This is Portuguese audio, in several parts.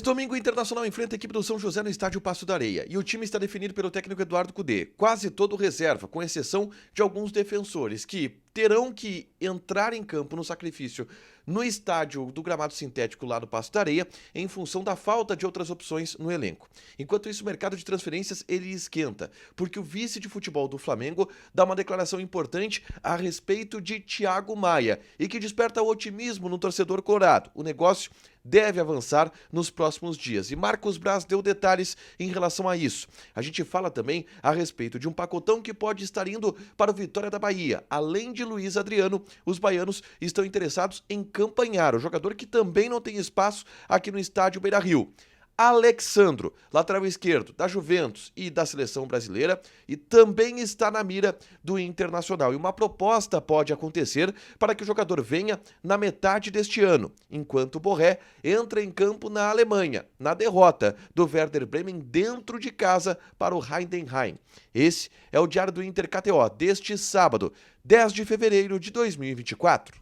Domingo, o Internacional enfrenta a equipe do São José no estádio Paço da Areia e o time está definido pelo técnico Eduardo Cudê, quase todo reserva, com exceção de alguns defensores que terão que entrar em campo no sacrifício no estádio do gramado sintético lá do Paço da Areia em função da falta de outras opções no elenco. Enquanto isso, o mercado de transferências ele esquenta, porque o vice de futebol do Flamengo dá uma declaração importante a respeito de Thiago Maia e que desperta o otimismo no torcedor colorado. O negócio deve avançar nos próximos dias. E Marcos Braz deu detalhes em relação a isso. A gente fala também a respeito de um pacotão que pode estar indo para o Vitória da Bahia. Além de Luiz Adriano, os baianos estão interessados em Campanharo, o jogador que também não tem espaço aqui no estádio Beira-Rio. Alexandro, lateral esquerdo da Juventus e da seleção brasileira, e também está na mira do Internacional. E uma proposta pode acontecer para que o jogador venha na metade deste ano, enquanto o Borré entra em campo na Alemanha, na derrota do Werder Bremen dentro de casa para o Heidenheim. Esse é o Diário do Inter KTO deste sábado, 10 de fevereiro de 2024.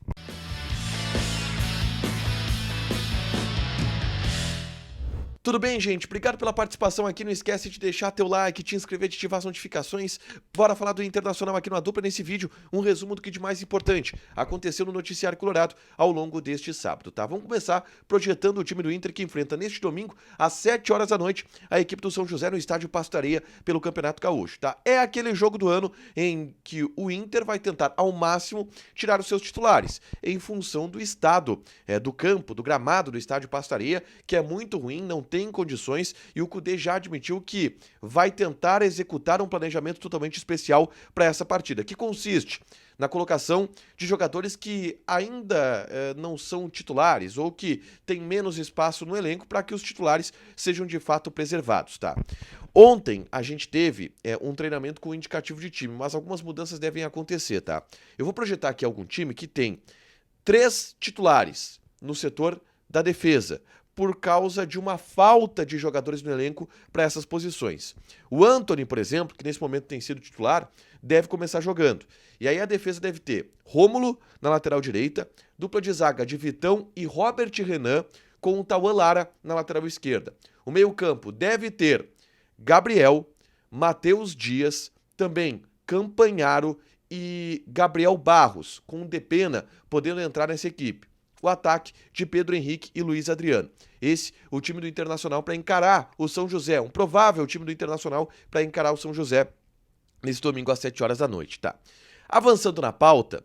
Tudo bem, gente? Obrigado pela participação aqui. Não esquece de deixar teu like, te inscrever, de ativar as notificações. Bora falar do Internacional aqui no Dupla nesse vídeo. Um resumo do que de mais importante aconteceu no Noticiário Colorado ao longo deste sábado, tá? Vamos começar projetando o time do Inter que enfrenta neste domingo, às 7 horas da noite, a equipe do São José no estádio Paço da Areia pelo Campeonato Gaúcho, tá? É aquele jogo do ano em que o Inter vai tentar ao máximo tirar os seus titulares, em função do estado do campo, do gramado do estádio Paço da Areia, que é muito ruim, não tem condições, e o Cudê já admitiu que vai tentar executar um planejamento totalmente especial para essa partida, que consiste na colocação de jogadores que ainda não são titulares ou que têm menos espaço no elenco para que os titulares sejam de fato preservados, tá? Ontem a gente teve um treinamento com indicativo de time, mas algumas mudanças devem acontecer, tá? Eu vou projetar aqui algum time que tem 3 titulares no setor da defesa, por causa de uma falta de jogadores no elenco para essas posições. O Antony, por exemplo, que nesse momento tem sido titular, deve começar jogando. E aí a defesa deve ter Rômulo na lateral direita, dupla de zaga de Vitão e Robert Renan, com o Tauan Lara na lateral esquerda. O meio-campo deve ter Gabriel, Matheus Dias, também Campanharo e Gabriel Barros, com o Depena podendo entrar nessa equipe. O ataque de Pedro Henrique e Luiz Adriano. Esse, o time do Internacional para encarar o São José, um provável time do Internacional para encarar o São José nesse domingo às 7 horas da noite, tá? Avançando na pauta,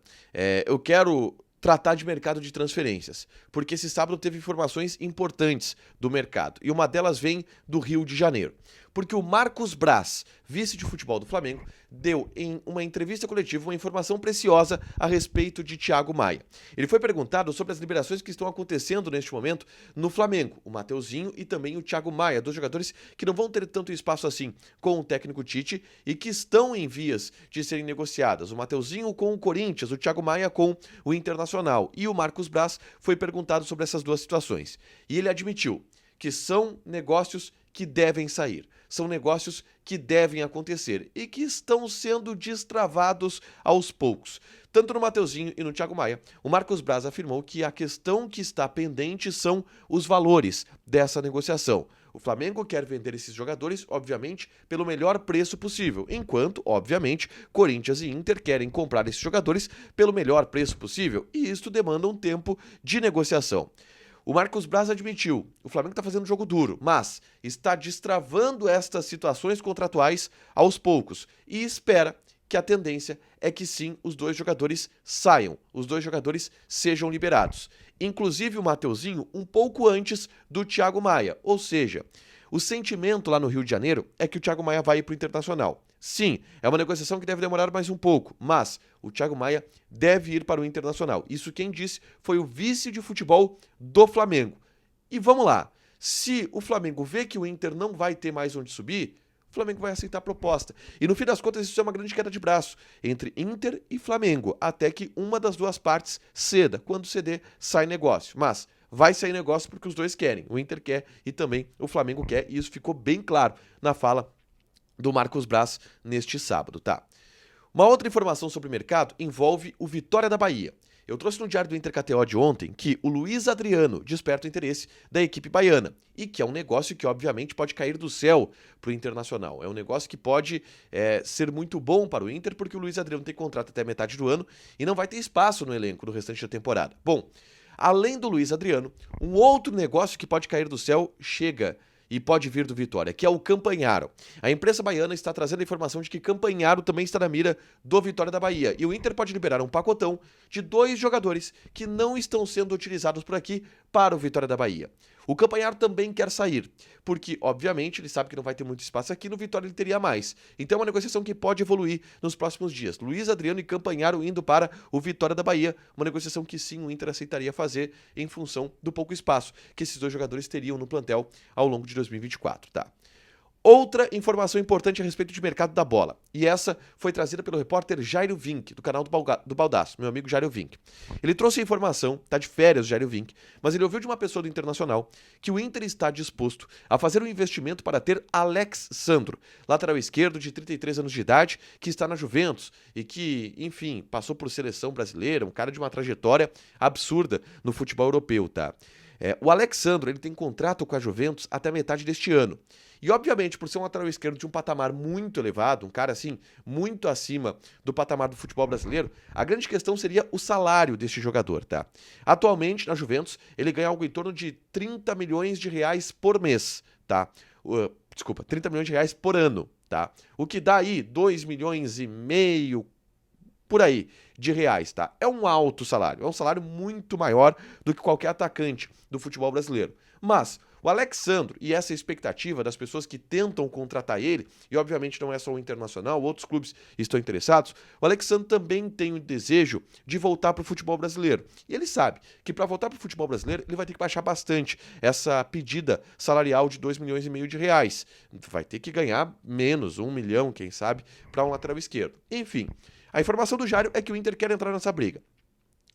eu quero tratar de mercado de transferências, porque esse sábado teve informações importantes do mercado, e uma delas vem do Rio de Janeiro. Porque o Marcos Braz, vice de futebol do Flamengo, deu em uma entrevista coletiva uma informação preciosa a respeito de Thiago Maia. Ele foi perguntado sobre as liberações que estão acontecendo neste momento no Flamengo, o Mateuzinho e também o Thiago Maia, dois jogadores que não vão ter tanto espaço assim com o técnico Tite e que estão em vias de serem negociadas. O Mateuzinho com o Corinthians, o Thiago Maia com o Internacional. E o Marcos Braz foi perguntado sobre essas duas situações. E ele admitiu que são negócios que devem sair, são negócios que devem acontecer e que estão sendo destravados aos poucos. Tanto no Mateuzinho e no Thiago Maia, o Marcos Braz afirmou que a questão que está pendente são os valores dessa negociação. O Flamengo quer vender esses jogadores, obviamente, pelo melhor preço possível, enquanto, obviamente, Corinthians e Inter querem comprar esses jogadores pelo melhor preço possível, e isto demanda um tempo de negociação. O Marcos Braz admitiu, o Flamengo está fazendo um jogo duro, mas está destravando estas situações contratuais aos poucos e espera que a tendência é que sim, os dois jogadores saiam, os dois jogadores sejam liberados. Inclusive o Mateuzinho um pouco antes do Thiago Maia, ou seja, o sentimento lá no Rio de Janeiro é que o Thiago Maia vai para o Internacional. Sim, é uma negociação que deve demorar mais um pouco, mas o Thiago Maia deve ir para o Internacional. Isso quem disse foi o vice de futebol do Flamengo. E vamos lá, se o Flamengo vê que o Inter não vai ter mais onde subir, o Flamengo vai aceitar a proposta. E no fim das contas isso é uma grande queda de braço entre Inter e Flamengo, até que uma das duas partes ceda. Quando ceder, sai negócio. Mas vai sair negócio porque os dois querem. O Inter quer e também o Flamengo quer, e isso ficou bem claro na fala do Marcos Braz neste sábado, tá? Uma outra informação sobre o mercado envolve o Vitória da Bahia, Eu trouxe no Diário do Inter KTO de ontem que o Luiz Adriano desperta o interesse da equipe baiana e que é um negócio que obviamente pode cair do céu para o Internacional. É um negócio que pode ser muito bom para o Inter porque o Luiz Adriano tem contrato até metade do ano e não vai ter espaço no elenco no restante da temporada. Bom, além do Luiz Adriano, um outro negócio que pode cair do céu chega e pode vir do Vitória, que é o Campanharo. A imprensa baiana está trazendo a informação de que Campanharo também está na mira do Vitória da Bahia. E o Inter pode liberar um pacotão de 2 jogadores que não estão sendo utilizados por aqui para o Vitória da Bahia. O Campanharo também quer sair, porque, obviamente, ele sabe que não vai ter muito espaço aqui, no Vitória ele teria mais. Então é uma negociação que pode evoluir nos próximos dias. Luiz Adriano e Campanharo indo para o Vitória da Bahia, uma negociação que sim, o Inter aceitaria fazer em função do pouco espaço que esses 2 jogadores teriam no plantel ao longo de 2024, tá? Outra informação importante a respeito de mercado da bola, e essa foi trazida pelo repórter Jairo Vink, do canal do Baldaço, meu amigo Jairo Vink. Ele trouxe a informação, tá de férias o Jairo Vink, mas ele ouviu de uma pessoa do Internacional que o Inter está disposto a fazer um investimento para ter Alex Sandro, lateral esquerdo de 33 anos de idade, que está na Juventus e que, enfim, passou por seleção brasileira, um cara de uma trajetória absurda no futebol europeu, tá? O Alex Sandro, ele tem contrato com a Juventus até metade deste ano. E, obviamente, por ser um lateral esquerdo de um patamar muito elevado, um cara, assim, muito acima do patamar do futebol brasileiro, a grande questão seria o salário deste jogador, tá? Atualmente, na Juventus, ele ganha algo em torno de 30 milhões de reais por mês, tá? 30 milhões de reais por ano, tá? O que dá aí 2 milhões e meio, por aí, de reais, tá? É um alto salário, é um salário muito maior do que qualquer atacante do futebol brasileiro. Mas o Alex Sandro, e essa é a expectativa das pessoas que tentam contratar ele, e obviamente não é só o Internacional, outros clubes estão interessados, o Alex Sandro também tem o desejo de voltar para o futebol brasileiro. E ele sabe que para voltar para o futebol brasileiro, ele vai ter que baixar bastante essa pedida salarial de 2 milhões e meio de reais. Vai ter que ganhar menos, 1 milhão, quem sabe, para um lateral esquerdo. Enfim, a informação do Jário é que o Inter quer entrar nessa briga.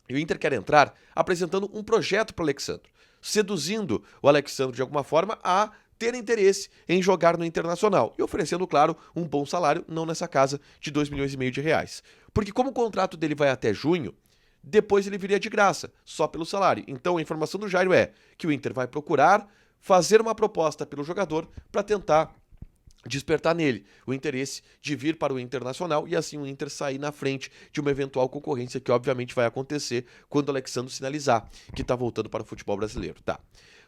E o Inter quer entrar apresentando um projeto para o Alexandro, seduzindo o Alexandro de alguma forma a ter interesse em jogar no Internacional e oferecendo, claro, um bom salário, não nessa casa de 2 milhões e meio de reais. Porque como o contrato dele vai até junho, depois ele viria de graça, só pelo salário. Então a informação do Jairo é que o Inter vai procurar fazer uma proposta pelo jogador para tentar despertar nele o interesse de vir para o Internacional e assim o Inter sair na frente de uma eventual concorrência que obviamente vai acontecer quando o Alexandro sinalizar que está voltando para o futebol brasileiro, tá?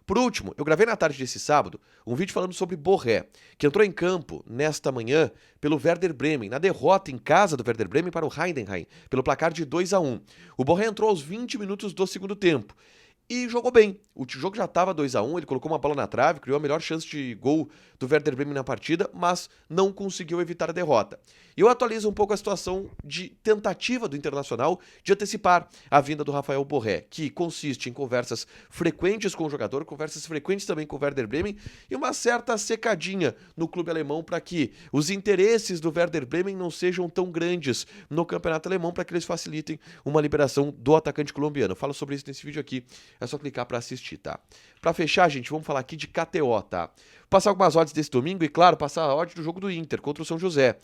Por último, eu gravei na tarde desse sábado um vídeo falando sobre Borré, que entrou em campo nesta manhã pelo Werder Bremen, na derrota em casa do Werder Bremen para o Heidenheim, pelo placar de 2-1. O Borré entrou aos 20 minutos do segundo tempo e jogou bem. O jogo já estava 2-1, ele colocou uma bola na trave, criou a melhor chance de gol do Werder Bremen na partida, mas não conseguiu evitar a derrota. E eu atualizo um pouco a situação de tentativa do Internacional de antecipar a vinda do Rafael Borré, que consiste em conversas frequentes com o jogador, conversas frequentes também com o Werder Bremen e uma certa secadinha no clube alemão para que os interesses do Werder Bremen não sejam tão grandes no campeonato alemão, para que eles facilitem uma liberação do atacante colombiano. Eu falo sobre isso nesse vídeo aqui, é só clicar para assistir, tá? Para fechar, gente, vamos falar aqui de KTO, tá? Passar algumas odds desse domingo e, claro, passar a odd do jogo do Inter contra o São José.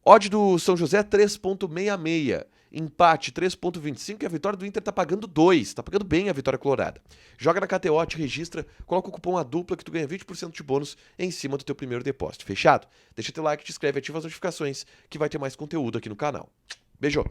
Odd do São José 3.66, empate 3.25 e a vitória do Inter tá pagando 2, tá pagando bem a vitória colorada. Joga na KTO, te registra, coloca o cupom ADUPLA que tu ganha 20% de bônus em cima do teu primeiro depósito. Fechado? Deixa teu like, te inscreve, ativa as notificações que vai ter mais conteúdo aqui no canal. Beijo!